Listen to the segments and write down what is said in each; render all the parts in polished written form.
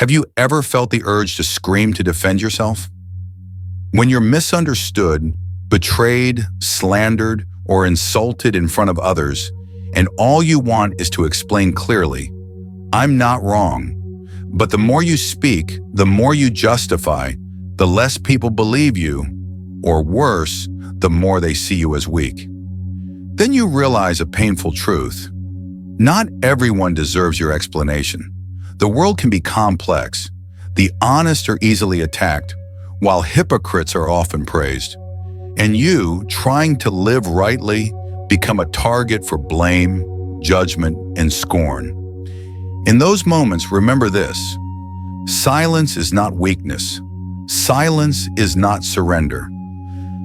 Have you ever felt the urge to scream to defend yourself? When you're misunderstood, betrayed, slandered, or insulted in front of others, and all you want is to explain clearly, "I'm not wrong." But the more you speak, the more you justify, the less people believe you, or worse, the more they see you as weak. Then you realize a painful truth. Not everyone deserves your explanation. The world can be complex. The honest are easily attacked, while hypocrites are often praised. And you, trying to live rightly, become a target for blame, judgment, and scorn. In those moments, remember this: silence is not weakness. Silence is not surrender.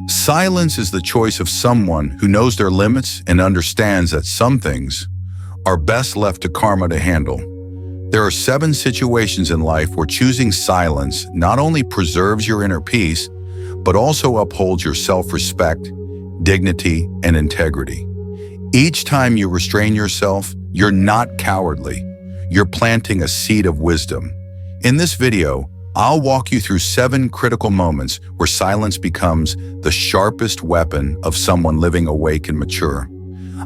Silence is the choice of someone who knows their limits and understands that some things are best left to karma to handle. There are 7 situations in life where choosing silence not only preserves your inner peace, but also upholds your self-respect, dignity, and integrity. Each time you restrain yourself, you're not cowardly. You're planting a seed of wisdom. In this video, I'll walk you through 7 critical moments where silence becomes the sharpest weapon of someone living awake and mature.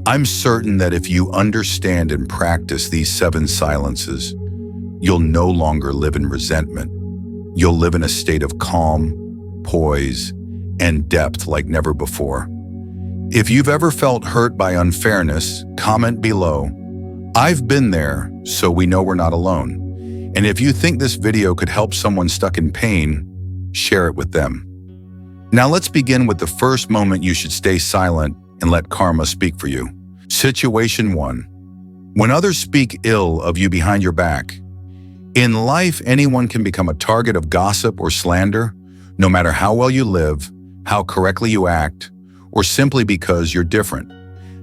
I'm certain that if you understand and practice these 7 silences, you'll no longer live in resentment. You'll live in a state of calm, poise, and depth like never before. If you've ever felt hurt by unfairness, comment below. I've been there, so we know we're not alone. And if you think this video could help someone stuck in pain, share it with them. Now let's begin with the first moment you should stay silent and let karma speak for you. Situation 1. When others speak ill of you behind your back. In life, anyone can become a target of gossip or slander, no matter how well you live, how correctly you act, or simply because you're different.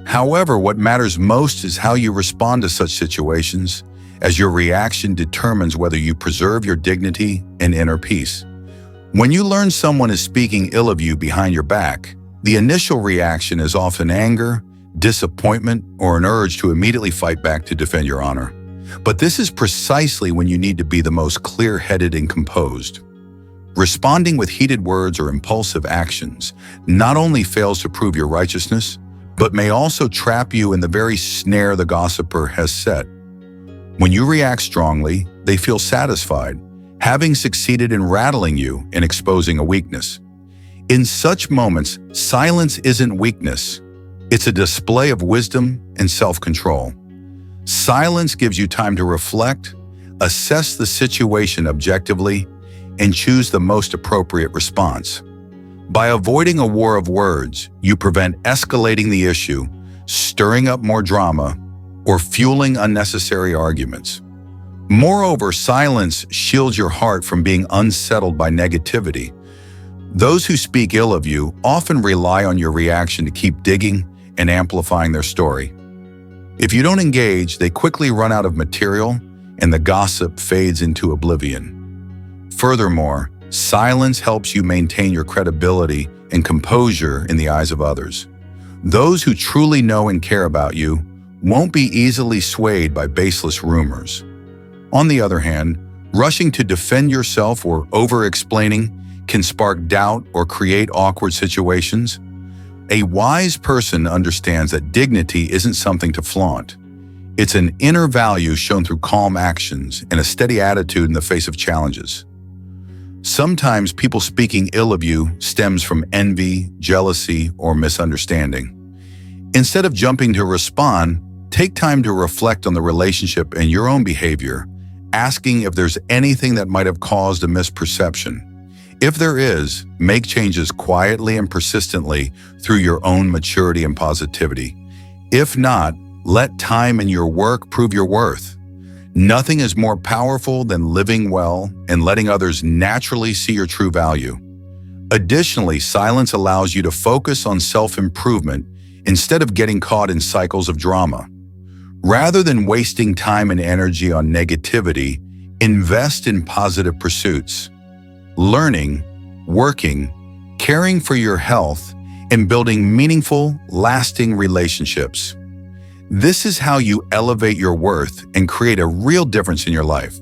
However, what matters most is how you respond to such situations, as your reaction determines whether you preserve your dignity and inner peace. When you learn someone is speaking ill of you behind your back, the initial reaction is often anger, disappointment, or an urge to immediately fight back to defend your honor. But this is precisely when you need to be the most clear-headed and composed. Responding with heated words or impulsive actions not only fails to prove your righteousness, but may also trap you in the very snare the gossiper has set. When you react strongly, they feel satisfied, having succeeded in rattling you and exposing a weakness. In such moments, silence isn't weakness. It's a display of wisdom and self-control. Silence gives you time to reflect, assess the situation objectively, and choose the most appropriate response. By avoiding a war of words, you prevent escalating the issue, stirring up more drama, or fueling unnecessary arguments. Moreover, silence shields your heart from being unsettled by negativity. Those who speak ill of you often rely on your reaction to keep digging and amplifying their story. If you don't engage, they quickly run out of material and the gossip fades into oblivion. Furthermore, silence helps you maintain your credibility and composure in the eyes of others. Those who truly know and care about you won't be easily swayed by baseless rumors. On the other hand, rushing to defend yourself or over-explaining can spark doubt or create awkward situations. A wise person understands that dignity isn't something to flaunt. It's an inner value shown through calm actions and a steady attitude in the face of challenges. Sometimes people speaking ill of you stems from envy, jealousy, or misunderstanding. Instead of jumping to respond, take time to reflect on the relationship and your own behavior, asking if there's anything that might have caused a misperception. If there is, make changes quietly and persistently through your own maturity and positivity. If not, let time and your work prove your worth. Nothing is more powerful than living well and letting others naturally see your true value. Additionally, silence allows you to focus on self-improvement instead of getting caught in cycles of drama. Rather than wasting time and energy on negativity, invest in positive pursuits. Learning, working, caring for your health, and building meaningful, lasting relationships. This is how you elevate your worth and create a real difference in your life.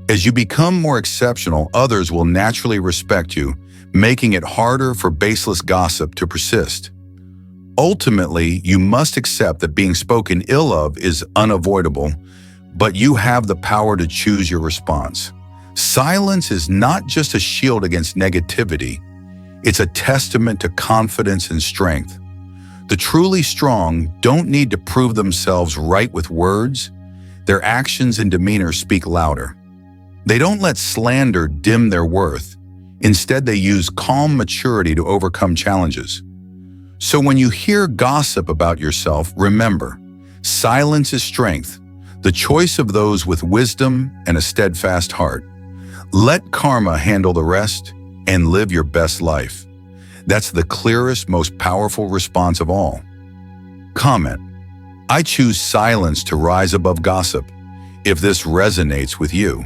As you become more exceptional, others will naturally respect you, making it harder for baseless gossip to persist. Ultimately, you must accept that being spoken ill of is unavoidable, but you have the power to choose your response. Silence is not just a shield against negativity, it's a testament to confidence and strength. The truly strong don't need to prove themselves right with words. Their actions and demeanor speak louder. They don't let slander dim their worth. Instead, they use calm maturity to overcome challenges. So when you hear gossip about yourself, remember, silence is strength, the choice of those with wisdom and a steadfast heart. Let karma handle the rest and live your best life. That's the clearest, most powerful response of all. Comment: I choose silence to rise above gossip. If this resonates with you,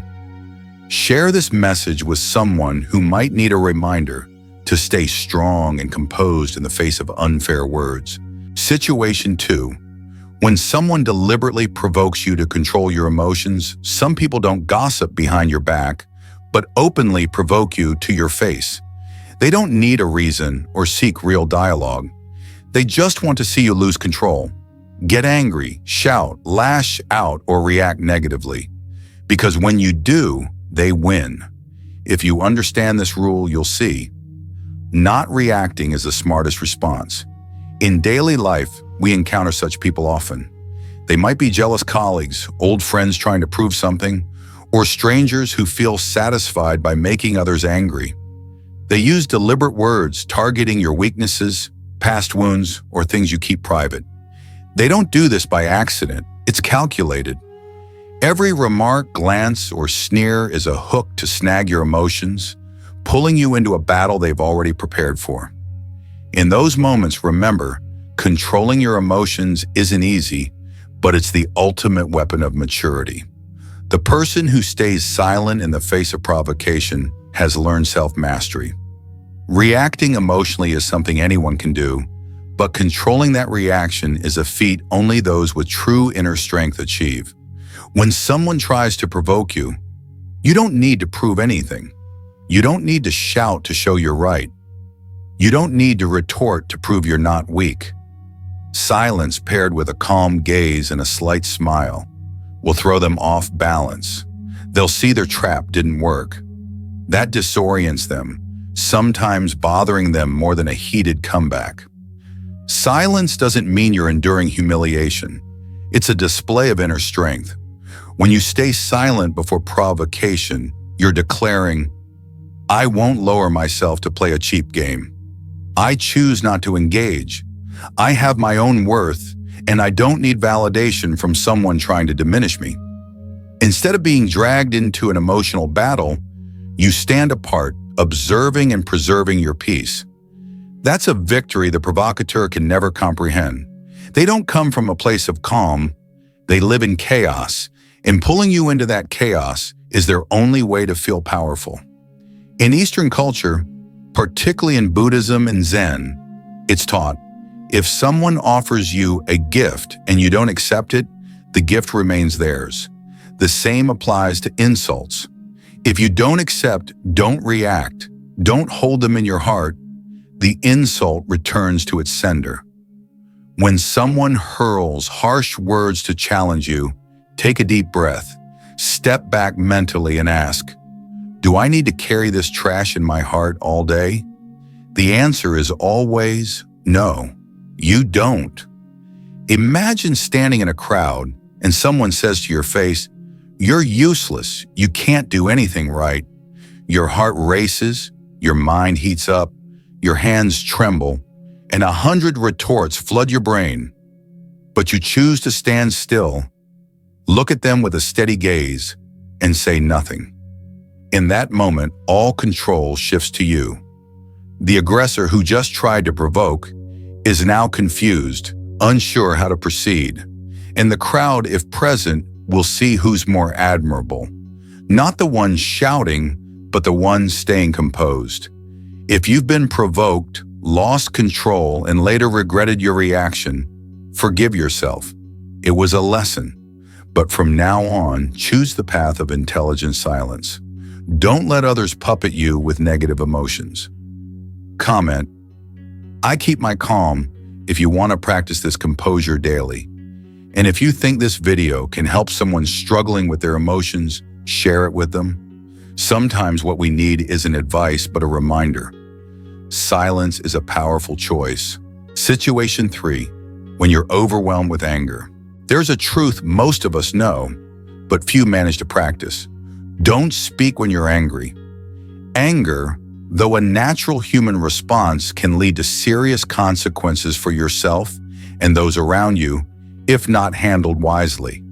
share this message with someone who might need a reminder to stay strong and composed in the face of unfair words. Situation 2. When someone deliberately provokes you to control your emotions, some people don't gossip behind your back, but openly provoke you to your face. They don't need a reason or seek real dialogue. They just want to see you lose control. Get angry, shout, lash out, or react negatively. Because when you do, they win. If you understand this rule, you'll see. Not reacting is the smartest response. In daily life, we encounter such people often. They might be jealous colleagues, old friends trying to prove something, or strangers who feel satisfied by making others angry. They use deliberate words, targeting your weaknesses, past wounds, or things you keep private. They don't do this by accident. It's calculated. Every remark, glance, or sneer is a hook to snag your emotions, pulling you into a battle they've already prepared for. In those moments, remember, controlling your emotions isn't easy, but it's the ultimate weapon of maturity. The person who stays silent in the face of provocation has learned self-mastery. Reacting emotionally is something anyone can do, but controlling that reaction is a feat only those with true inner strength achieve. When someone tries to provoke you, you don't need to prove anything. You don't need to shout to show you're right. You don't need to retort to prove you're not weak. Silence paired with a calm gaze and a slight smile will throw them off balance. They'll see their trap didn't work. That disorients them, sometimes bothering them more than a heated comeback. Silence doesn't mean you're enduring humiliation. It's a display of inner strength. When you stay silent before provocation, you're declaring, I won't lower myself to play a cheap game. I choose not to engage. I have my own worth, and I don't need validation from someone trying to diminish me. Instead of being dragged into an emotional battle, you stand apart, observing and preserving your peace. That's a victory the provocateur can never comprehend. They don't come from a place of calm. They live in chaos, and pulling you into that chaos is their only way to feel powerful. In Eastern culture, particularly in Buddhism and Zen, it's taught, if someone offers you a gift and you don't accept it, the gift remains theirs. The same applies to insults. If you don't accept, don't react, don't hold them in your heart, the insult returns to its sender. When someone hurls harsh words to challenge you, take a deep breath, step back mentally and ask, do I need to carry this trash in my heart all day? The answer is always no, you don't. Imagine standing in a crowd and someone says to your face, you're useless, you can't do anything right. Your heart races, your mind heats up, your hands tremble, and 100 retorts flood your brain. But you choose to stand still, look at them with a steady gaze, and say nothing. In that moment, all control shifts to you. The aggressor who just tried to provoke is now confused, unsure how to proceed. And the crowd, if present, will see who's more admirable. Not the one shouting, but the one staying composed. If you've been provoked, lost control, and later regretted your reaction, forgive yourself. It was a lesson. But from now on, choose the path of intelligent silence. Don't let others puppet you with negative emotions. Comment: I keep my calm if you want to practice this composure daily. And if you think this video can help someone struggling with their emotions, share it with them. Sometimes what we need isn't advice, but a reminder. Silence is a powerful choice. Situation 3. When you're overwhelmed with anger. There's a truth most of us know, but few manage to practice. Don't speak when you're angry. Anger, though a natural human response, can lead to serious consequences for yourself and those around you if not handled wisely.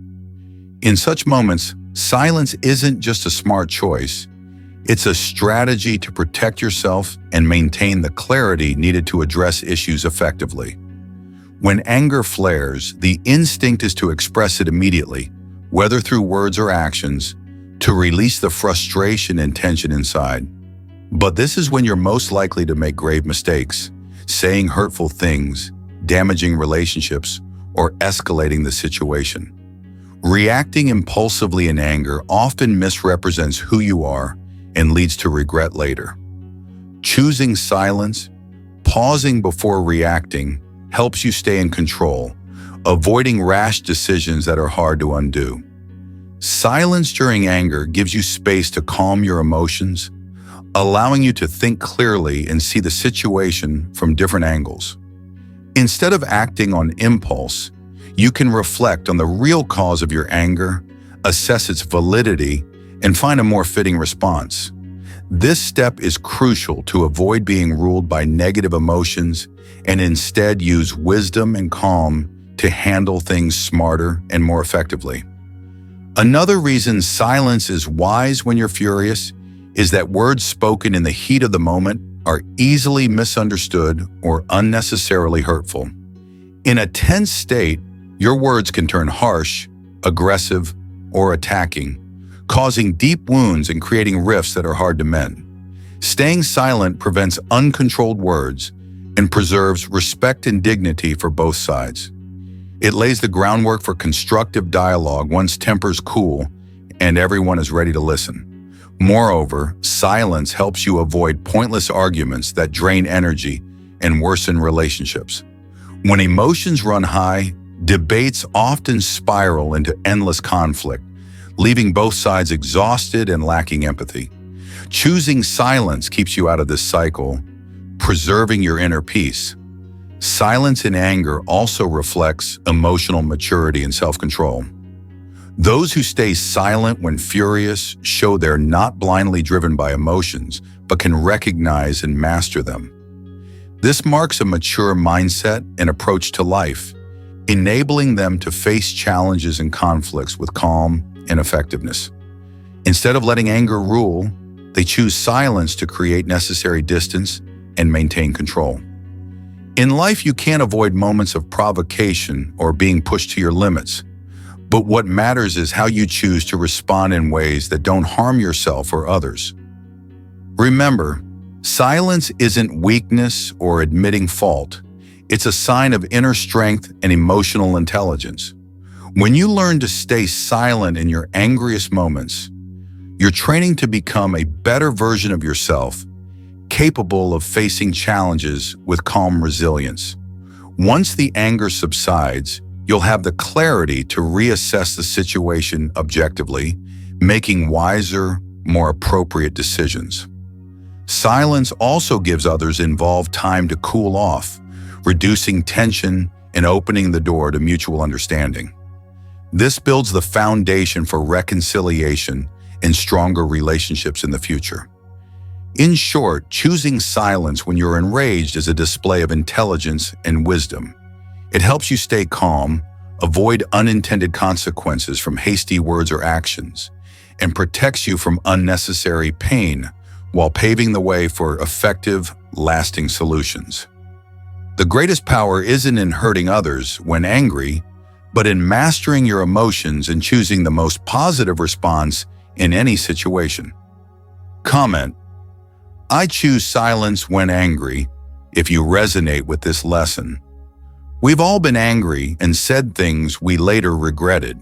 In such moments, silence isn't just a smart choice. It's a strategy to protect yourself and maintain the clarity needed to address issues effectively. When anger flares, the instinct is to express it immediately, whether through words or actions, to release the frustration and tension inside. But this is when you're most likely to make grave mistakes, saying hurtful things, damaging relationships, or escalating the situation. Reacting impulsively in anger often misrepresents who you are and leads to regret later. Choosing silence, pausing before reacting, helps you stay in control, avoiding rash decisions that are hard to undo. Silence during anger gives you space to calm your emotions, allowing you to think clearly and see the situation from different angles. Instead of acting on impulse, you can reflect on the real cause of your anger, assess its validity, and find a more fitting response. This step is crucial to avoid being ruled by negative emotions and instead use wisdom and calm to handle things smarter and more effectively. Another reason silence is wise when you're furious is that words spoken in the heat of the moment are easily misunderstood or unnecessarily hurtful. In a tense state, your words can turn harsh, aggressive, or attacking, causing deep wounds and creating rifts that are hard to mend. Staying silent prevents uncontrolled words and preserves respect and dignity for both sides. It lays the groundwork for constructive dialogue once tempers cool and everyone is ready to listen. Moreover, silence helps you avoid pointless arguments that drain energy and worsen relationships. When emotions run high, debates often spiral into endless conflict, leaving both sides exhausted and lacking empathy. Choosing silence keeps you out of this cycle, preserving your inner peace. Silence in anger also reflects emotional maturity and self-control. Those who stay silent when furious show they're not blindly driven by emotions, but can recognize and master them. This marks a mature mindset and approach to life, enabling them to face challenges and conflicts with calm and effectiveness. Instead of letting anger rule, they choose silence to create necessary distance and maintain control. In life, you can't avoid moments of provocation or being pushed to your limits. But what matters is how you choose to respond in ways that don't harm yourself or others. Remember, silence isn't weakness or admitting fault. It's a sign of inner strength and emotional intelligence. When you learn to stay silent in your angriest moments, you're training to become a better version of yourself, capable of facing challenges with calm resilience. Once the anger subsides, you'll have the clarity to reassess the situation objectively, making wiser, more appropriate decisions. Silence also gives others involved time to cool off, reducing tension and opening the door to mutual understanding. This builds the foundation for reconciliation and stronger relationships in the future. In short, choosing silence when you're enraged is a display of intelligence and wisdom. It helps you stay calm, avoid unintended consequences from hasty words or actions, and protects you from unnecessary pain while paving the way for effective, lasting solutions. The greatest power isn't in hurting others when angry, but in mastering your emotions and choosing the most positive response in any situation. Comment: I choose silence when angry if you resonate with this lesson. We've all been angry and said things we later regretted,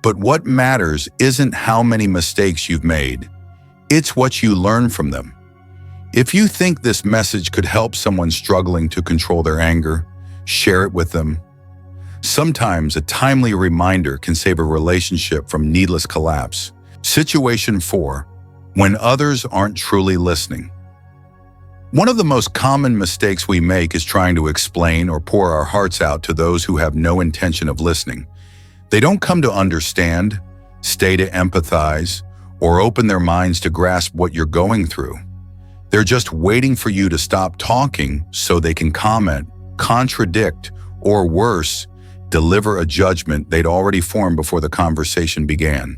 But what matters isn't how many mistakes you've made. It's what you learn from them. If you think this message could help someone struggling to control their anger, share it with them. Sometimes a timely reminder can save a relationship from needless collapse. Situation 4. When others aren't truly listening. One of the most common mistakes we make is trying to explain or pour our hearts out to those who have no intention of listening. They don't come to understand, stay to empathize, or open their minds to grasp what you're going through. They're just waiting for you to stop talking so they can comment, contradict, or worse, deliver a judgment they'd already formed before the conversation began.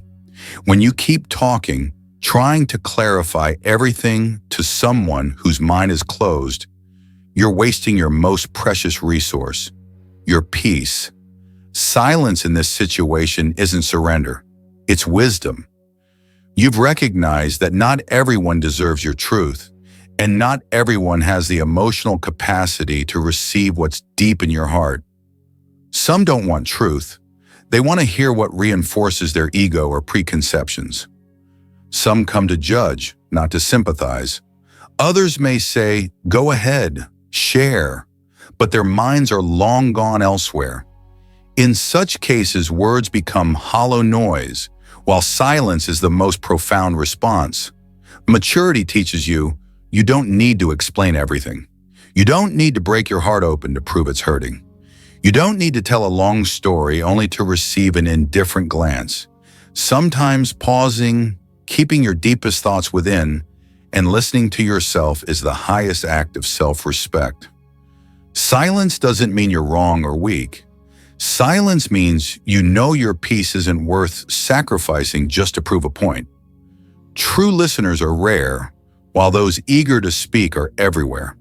When you keep talking, trying to clarify everything to someone whose mind is closed, you're wasting your most precious resource, your peace. Silence in this situation isn't surrender, it's wisdom. You've recognized that not everyone deserves your truth, and not everyone has the emotional capacity to receive what's deep in your heart. Some don't want truth. They want to hear what reinforces their ego or preconceptions. Some come to judge, not to sympathize. Others may say, go ahead, share, but their minds are long gone elsewhere. In such cases, words become hollow noise, while silence is the most profound response. Maturity teaches you don't need to explain everything. You don't need to break your heart open to prove it's hurting. You don't need to tell a long story only to receive an indifferent glance. Sometimes pausing, keeping your deepest thoughts within, and listening to yourself is the highest act of self-respect. Silence doesn't mean you're wrong or weak. Silence means you know your peace isn't worth sacrificing just to prove a point. True listeners are rare, while those eager to speak are everywhere.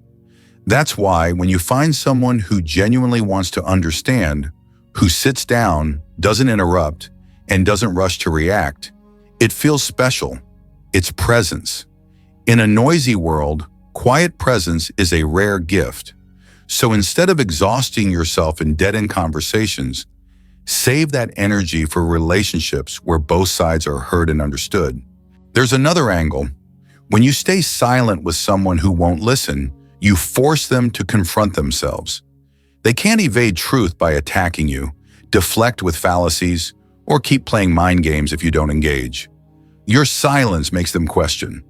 That's why when you find someone who genuinely wants to understand, who sits down, doesn't interrupt, and doesn't rush to react, it feels special. It's presence. In a noisy world, quiet presence is a rare gift. So instead of exhausting yourself in dead-end conversations, save that energy for relationships where both sides are heard and understood. There's another angle. When you stay silent with someone who won't listen, you force them to confront themselves. They can't evade truth by attacking you, deflect with fallacies, or keep playing mind games if you don't engage. Your silence makes them question.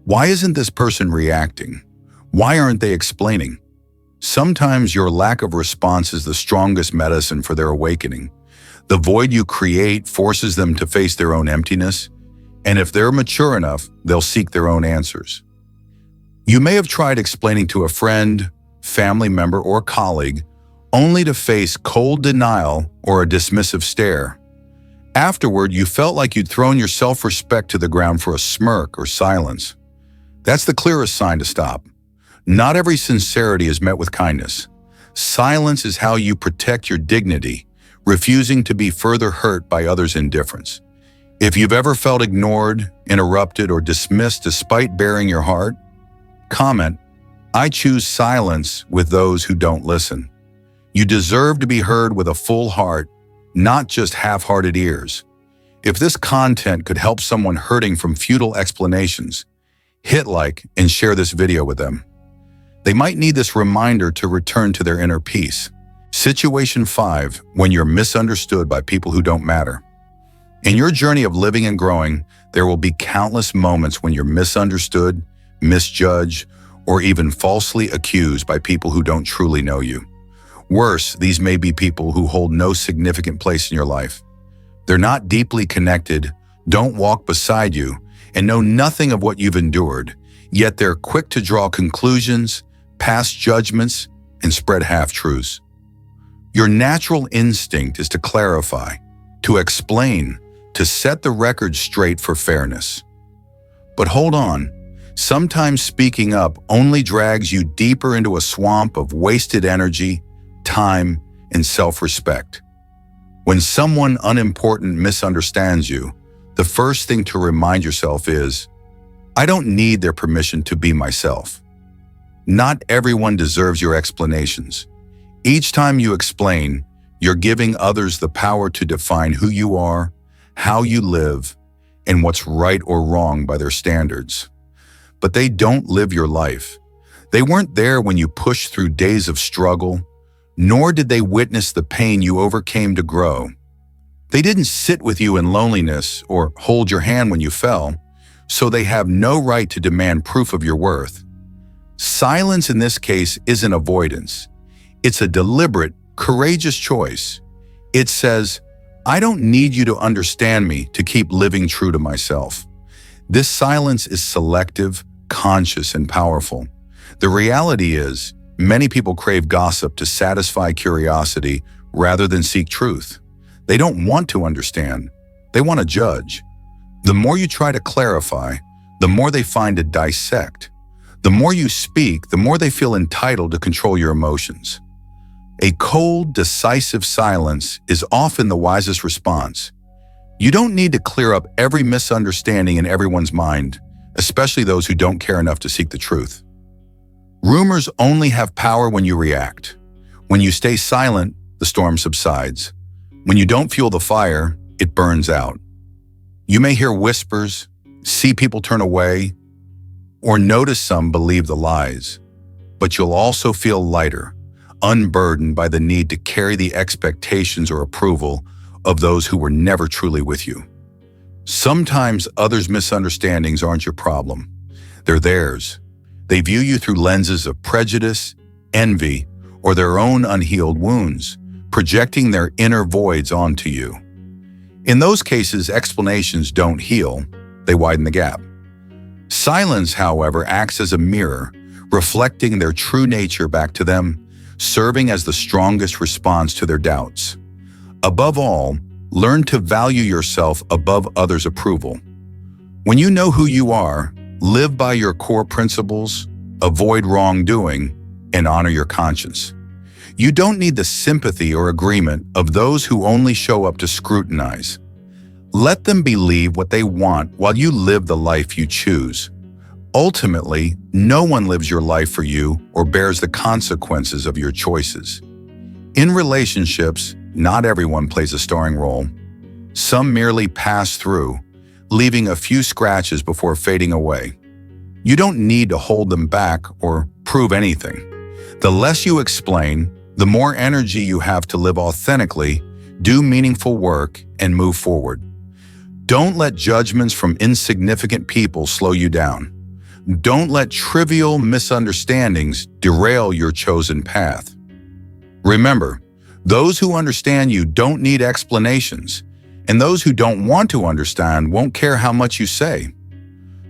Why isn't this person reacting? Why aren't they explaining? Sometimes your lack of response is the strongest medicine for their awakening. The void you create forces them to face their own emptiness, and if they're mature enough, they'll seek their own answers. You may have tried explaining to a friend, family member, or colleague, only to face cold denial or a dismissive stare. Afterward, you felt like you'd thrown your self-respect to the ground for a smirk or silence. That's the clearest sign to stop. Not every sincerity is met with kindness. Silence is how you protect your dignity, refusing to be further hurt by others' indifference. If you've ever felt ignored, interrupted, or dismissed despite baring your heart, comment, I choose silence with those who don't listen. You deserve to be heard with a full heart, not just half-hearted ears. If this content could help someone hurting from futile explanations, hit like and share this video with them. They might need this reminder to return to their inner peace. Situation 5, when you're misunderstood by people who don't matter. In your journey of living and growing, there will be countless moments when you're misunderstood, misjudged, or even falsely accused by people who don't truly know you. Worse, these may be people who hold no significant place in your life. They're not deeply connected, don't walk beside you, and know nothing of what you've endured, yet they're quick to draw conclusions, pass judgments, and spread half-truths. Your natural instinct is to clarify, to explain, to set the record straight for fairness. But hold on, sometimes speaking up only drags you deeper into a swamp of wasted energy, time, and self-respect. When someone unimportant misunderstands you, the first thing to remind yourself is, I don't need their permission to be myself. Not everyone deserves your explanations. Each time you explain, you're giving others the power to define who you are, how you live, and what's right or wrong by their standards. But they don't live your life. They weren't there when you pushed through days of struggle, nor did they witness the pain you overcame to grow. They didn't sit with you in loneliness or hold your hand when you fell, so they have no right to demand proof of your worth. Silence in this case isn't avoidance. It's a deliberate, courageous choice. It says, I don't need you to understand me to keep living true to myself. This silence is selective, conscious, and powerful. The reality is, many people crave gossip to satisfy curiosity rather than seek truth. They don't want to understand. They want to judge. The more you try to clarify, the more they find to dissect. The more you speak, the more they feel entitled to control your emotions. A cold, decisive silence is often the wisest response. You don't need to clear up every misunderstanding in everyone's mind, especially those who don't care enough to seek the truth. Rumors only have power when you react. When you stay silent, the storm subsides. When you don't fuel the fire, it burns out. You may hear whispers, see people turn away, or notice some believe the lies. But you'll also feel lighter, unburdened by the need to carry the expectations or approval of those who were never truly with you. Sometimes others' misunderstandings aren't your problem. They're theirs. They view you through lenses of prejudice, envy, or their own unhealed wounds, projecting their inner voids onto you. In those cases, explanations don't heal, they widen the gap. Silence, however, acts as a mirror, reflecting their true nature back to them, serving as the strongest response to their doubts. Above all, learn to value yourself above others' approval. When you know who you are, live by your core principles, avoid wrongdoing, and honor your conscience. You don't need the sympathy or agreement of those who only show up to scrutinize. Let them believe what they want while you live the life you choose. Ultimately, no one lives your life for you or bears the consequences of your choices. In relationships, not everyone plays a starring role. Some merely pass through, leaving a few scratches before fading away. You don't need to hold them back or prove anything. The less you explain, the more energy you have to live authentically, do meaningful work, and move forward. Don't let judgments from insignificant people slow you down. Don't let trivial misunderstandings derail your chosen path. Remember, those who understand you don't need explanations, and those who don't want to understand won't care how much you say.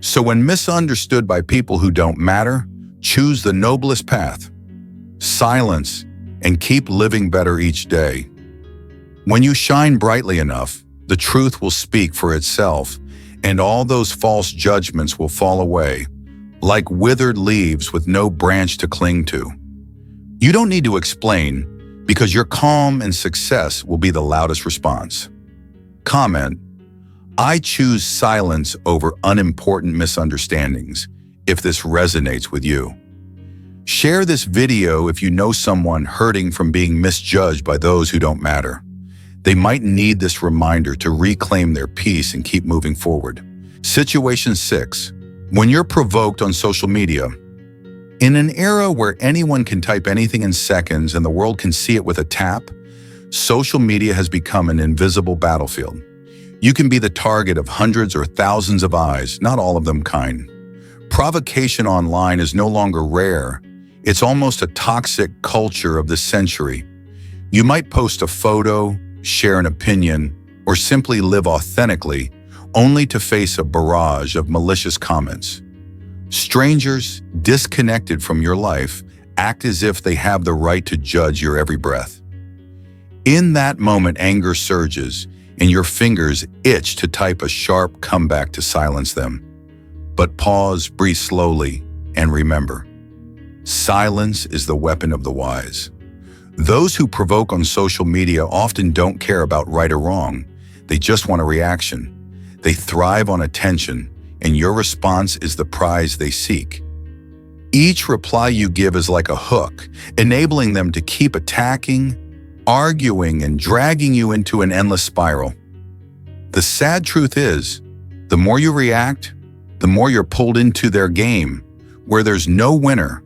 So when misunderstood by people who don't matter, choose the noblest path. Silence, and keep living better each day. When you shine brightly enough, the truth will speak for itself, and all those false judgments will fall away, like withered leaves with no branch to cling to. You don't need to explain, because your calm and success will be the loudest response. Comment, I choose silence over unimportant misunderstandings, if this resonates with you. Share this video if you know someone hurting from being misjudged by those who don't matter. They might need this reminder to reclaim their peace and keep moving forward. Situation 6. When you're provoked on social media. In an era where anyone can type anything in seconds and the world can see it with a tap, social media has become an invisible battlefield. You can be the target of hundreds or thousands of eyes, not all of them kind. Provocation online is no longer rare. It's almost a toxic culture of this century. You might post a photo, share an opinion, or simply live authentically, only to face a barrage of malicious comments. Strangers, disconnected from your life, act as if they have the right to judge your every breath. In that moment, anger surges, and your fingers itch to type a sharp comeback to silence them. But pause, breathe slowly, and remember, silence is the weapon of the wise. Those who provoke on social media often don't care about right or wrong. They just want a reaction. They thrive on attention, and your response is the prize they seek. Each reply you give is like a hook, enabling them to keep attacking, arguing, and dragging you into an endless spiral. The sad truth is, the more you react, the more you're pulled into their game, where there's no winner,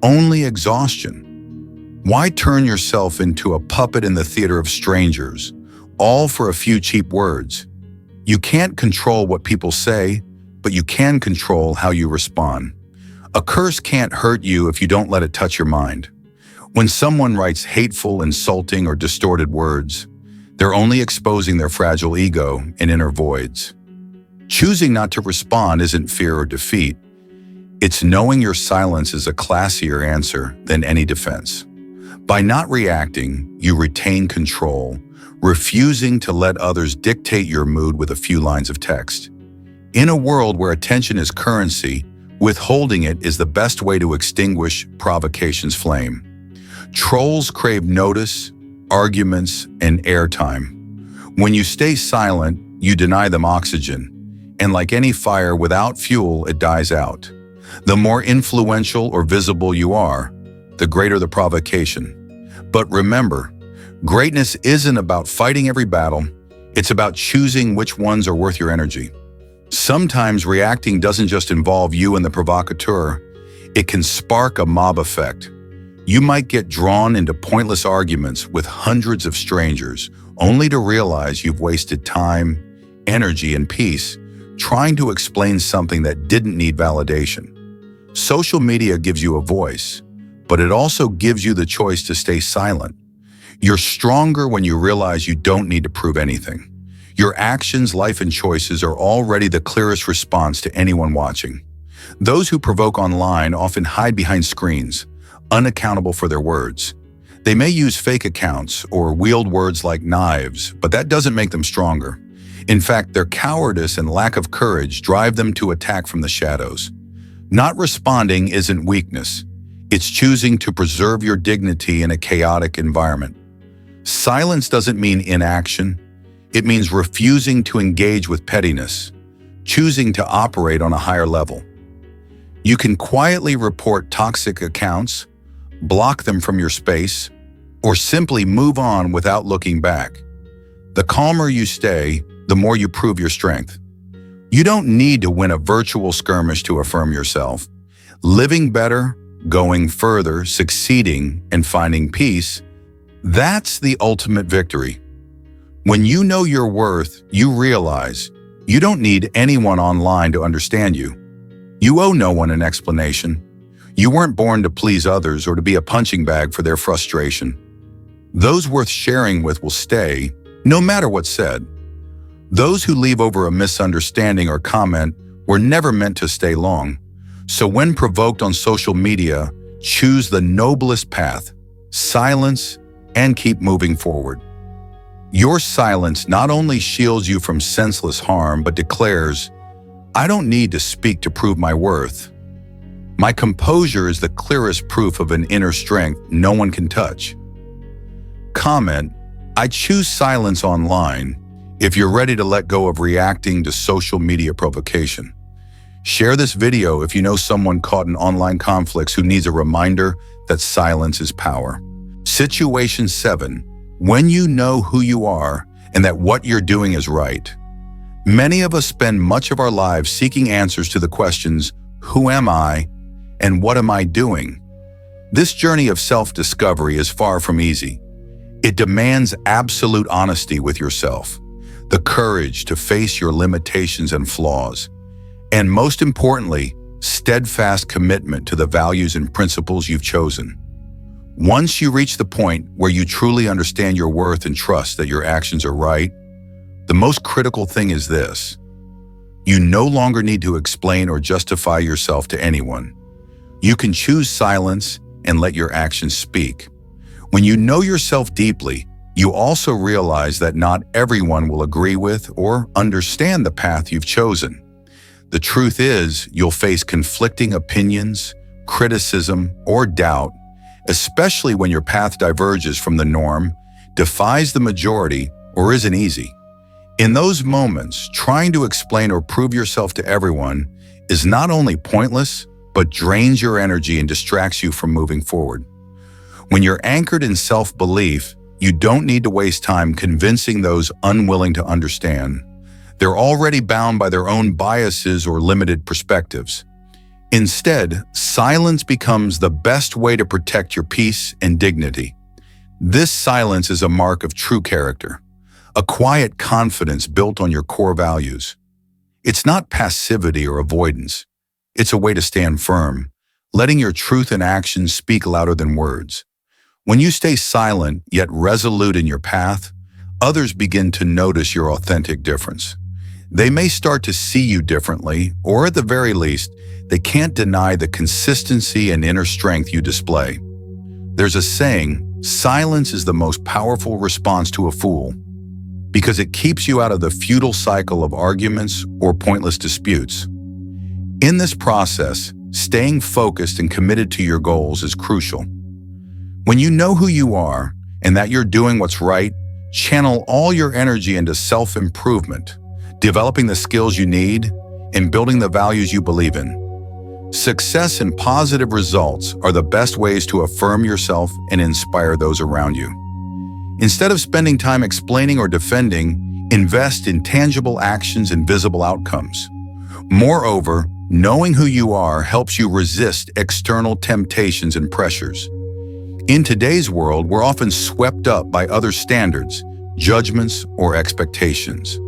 only exhaustion. Why turn yourself into a puppet in the theater of strangers, all for a few cheap words? You can't control what people say, but you can control how you respond. A curse can't hurt you if you don't let it touch your mind. When someone writes hateful, insulting, or distorted words, they're only exposing their fragile ego and inner voids. Choosing not to respond isn't fear or defeat. It's knowing your silence is a classier answer than any defense. By not reacting, you retain control, refusing to let others dictate your mood with a few lines of text. In a world where attention is currency, withholding it is the best way to extinguish provocation's flame. Trolls crave notice, arguments, and airtime. When you stay silent, you deny them oxygen, and like any fire without fuel, it dies out. The more influential or visible you are, the greater the provocation. But remember, greatness isn't about fighting every battle, it's about choosing which ones are worth your energy. Sometimes reacting doesn't just involve you and the provocateur, it can spark a mob effect. You might get drawn into pointless arguments with hundreds of strangers, only to realize you've wasted time, energy, and peace trying to explain something that didn't need validation. Social media gives you a voice, but it also gives you the choice to stay silent. You're stronger when you realize you don't need to prove anything. Your actions, life, and choices are already the clearest response to anyone watching. Those who provoke online often hide behind screens, unaccountable for their words. They may use fake accounts or wield words like knives, but that doesn't make them stronger. In fact, their cowardice and lack of courage drive them to attack from the shadows. Not responding isn't weakness. It's choosing to preserve your dignity in a chaotic environment. Silence doesn't mean inaction. It means refusing to engage with pettiness, choosing to operate on a higher level. You can quietly report toxic accounts, block them from your space, or simply move on without looking back. The calmer you stay, the more you prove your strength. You don't need to win a virtual skirmish to affirm yourself. Living better, going further, succeeding, and finding peace, that's the ultimate victory. When you know your worth, you realize you don't need anyone online to understand you. You owe no one an explanation. You weren't born to please others or to be a punching bag for their frustration. Those worth sharing with will stay, no matter what's said. Those who leave over a misunderstanding or comment were never meant to stay long. So when provoked on social media, choose the noblest path, silence, and keep moving forward. Your silence not only shields you from senseless harm, but declares, I don't need to speak to prove my worth. My composure is the clearest proof of an inner strength no one can touch. Comment, I choose silence online if you're ready to let go of reacting to social media provocation. Share this video if you know someone caught in online conflicts who needs a reminder that silence is power. Situation 7. When you know who you are and that what you're doing is right. Many of us spend much of our lives seeking answers to the questions, who am I and what am I doing? This journey of self-discovery is far from easy. It demands absolute honesty with yourself, the courage to face your limitations and flaws, and most importantly, steadfast commitment to the values and principles you've chosen. Once you reach the point where you truly understand your worth and trust that your actions are right, the most critical thing is this. You no longer need to explain or justify yourself to anyone. You can choose silence and let your actions speak. When you know yourself deeply, you also realize that not everyone will agree with or understand the path you've chosen. The truth is, you'll face conflicting opinions, criticism, or doubt, especially when your path diverges from the norm, defies the majority, or isn't easy. In those moments, trying to explain or prove yourself to everyone is not only pointless, but drains your energy and distracts you from moving forward. When you're anchored in self-belief, you don't need to waste time convincing those unwilling to understand. They're already bound by their own biases or limited perspectives. Instead, silence becomes the best way to protect your peace and dignity. This silence is a mark of true character, a quiet confidence built on your core values. It's not passivity or avoidance. It's a way to stand firm, letting your truth and actions speak louder than words. When you stay silent yet resolute in your path, others begin to notice your authentic difference. They may start to see you differently, or at the very least, they can't deny the consistency and inner strength you display. There's a saying, silence is the most powerful response to a fool, because it keeps you out of the futile cycle of arguments or pointless disputes. In this process, staying focused and committed to your goals is crucial. When you know who you are and that you're doing what's right, channel all your energy into self-improvement, developing the skills you need, and building the values you believe in. Success and positive results are the best ways to affirm yourself and inspire those around you. Instead of spending time explaining or defending, invest in tangible actions and visible outcomes. Moreover, knowing who you are helps you resist external temptations and pressures. In today's world, we're often swept up by other standards, judgments, or expectations.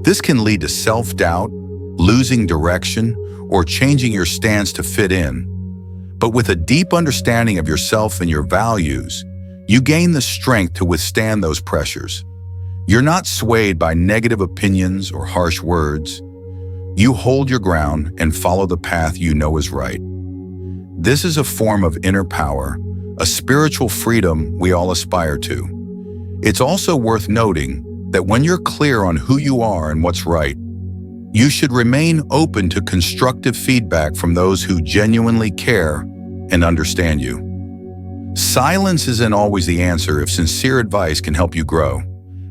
This can lead to self-doubt, losing direction, or changing your stance to fit in. But with a deep understanding of yourself and your values, you gain the strength to withstand those pressures. You're not swayed by negative opinions or harsh words. You hold your ground and follow the path you know is right. This is a form of inner power, a spiritual freedom we all aspire to. It's also worth noting that when you're clear on who you are and what's right, you should remain open to constructive feedback from those who genuinely care and understand you. Silence isn't always the answer if sincere advice can help you grow.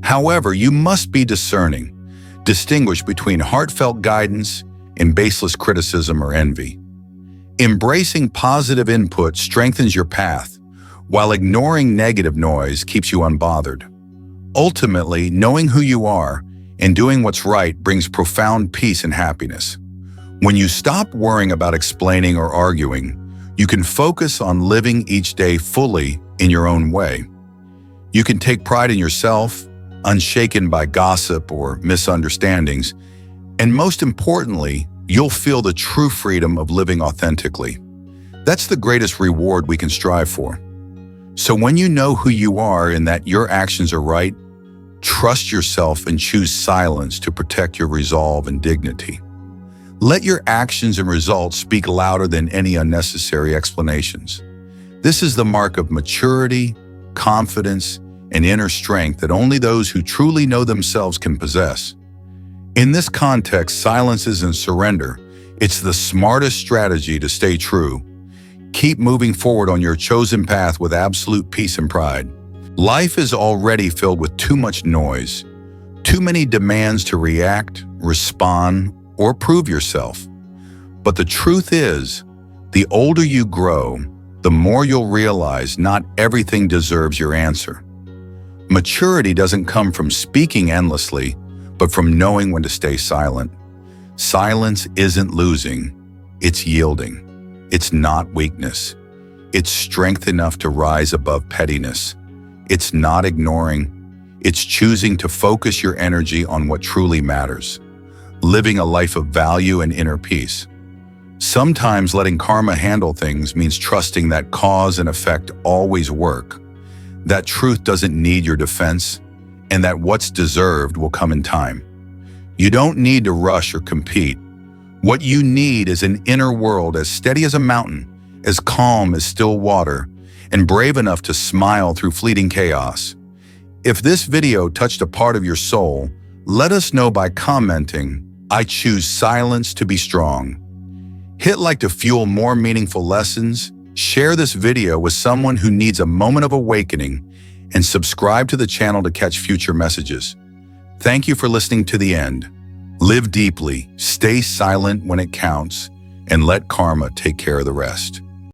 However, you must be discerning. Distinguish between heartfelt guidance and baseless criticism or envy. Embracing positive input strengthens your path, while ignoring negative noise keeps you unbothered. Ultimately, knowing who you are and doing what's right brings profound peace and happiness. When you stop worrying about explaining or arguing, you can focus on living each day fully in your own way. You can take pride in yourself, unshaken by gossip or misunderstandings, and most importantly, you'll feel the true freedom of living authentically. That's the greatest reward we can strive for. So when you know who you are and that your actions are right, trust yourself and choose silence to protect your resolve and dignity. Let your actions and results speak louder than any unnecessary explanations. This is the mark of maturity, confidence, and inner strength that only those who truly know themselves can possess. In this context, silence isn't surrender. It's the smartest strategy to stay true. Keep moving forward on your chosen path with absolute peace and pride. Life is already filled with too much noise, too many demands to react, respond, or prove yourself. But the truth is, the older you grow, the more you'll realize not everything deserves your answer. Maturity doesn't come from speaking endlessly, but from knowing when to stay silent. Silence isn't losing, it's yielding. It's not weakness. It's strength enough to rise above pettiness. It's not ignoring. It's choosing to focus your energy on what truly matters, living a life of value and inner peace. Sometimes letting karma handle things means trusting that cause and effect always work, that truth doesn't need your defense, and that what's deserved will come in time. You don't need to rush or compete. What you need is an inner world as steady as a mountain, as calm as still water, and brave enough to smile through fleeting chaos. If this video touched a part of your soul, let us know by commenting, "I choose silence to be strong." Hit like to fuel more meaningful lessons, share this video with someone who needs a moment of awakening, and subscribe to the channel to catch future messages. Thank you for listening to the end. Live deeply, stay silent when it counts, and let karma take care of the rest.